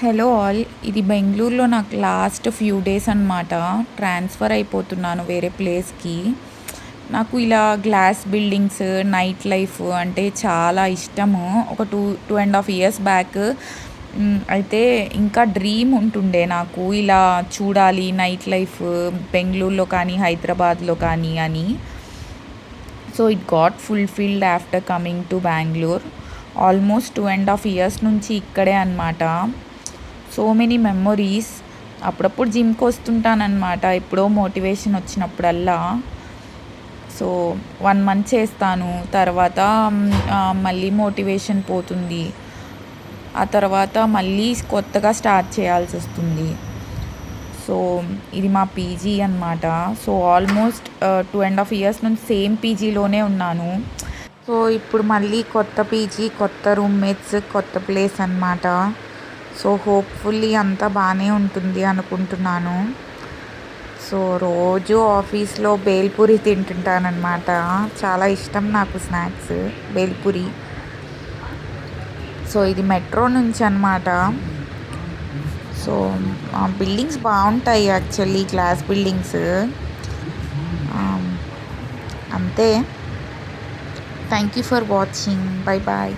Hello all, ఇది బెంగళూరులో నాకు లాస్ట్ ఫ్యూ డేస్ అనమాట. ట్రాన్స్ఫర్ అయిపోతున్నాను వేరే ప్లేస్కి. నాకు ఇలా గ్లాస్ బిల్డింగ్స్, నైట్ లైఫ్ అంటే చాలా ఇష్టము. ఒక 2.5 years బ్యాక్ అయితే ఇంకా డ్రీమ్ ఉంటుండే నాకు, ఇలా చూడాలి నైట్ లైఫ్ బెంగళూరులో కానీ హైదరాబాద్లో కానీ అని. So it got fulfilled after coming to Bengaluru. Almost 2.5 years నుంచి ఇక్కడే అనమాట. So many memories. అప్పుడప్పుడు జిమ్కి వస్తుంటానన్నమాట, ఎప్పుడో మోటివేషన్ వచ్చినప్పుడల్లా. సో 1 month చేస్తాను, తర్వాత మళ్ళీ మోటివేషన్ పోతుంది. ఆ తర్వాత మళ్ళీ కొత్తగా స్టార్ట్ చేయాల్సి వస్తుంది. సో ఇది మా పీజీ అనమాట. సో ఆల్మోస్ట్ 2.5 years నుంచి సేమ్ పీజీలోనే ఉన్నాను. సో ఇప్పుడు మళ్ళీ కొత్త పీజీ, కొత్త రూమ్మేట్స్, కొత్త ప్లేస్ అనమాట. సో హోప్ఫుల్లీ అంతా బాగానే ఉంటుంది అనుకుంటున్నాను. సో రోజు ఆఫీస్లో బేల్పూరి తింటుంటానన్నమాట. చాలా ఇష్టం నాకు స్నాక్స్, బేల్పూరి. సో ఇది మెట్రో నుంచి అనమాట. సో బిల్డింగ్స్ బాగుంటాయి యాక్చువల్లీ, గ్లాస్ బిల్డింగ్స్. అంతే. Thank you for watching. Bye bye.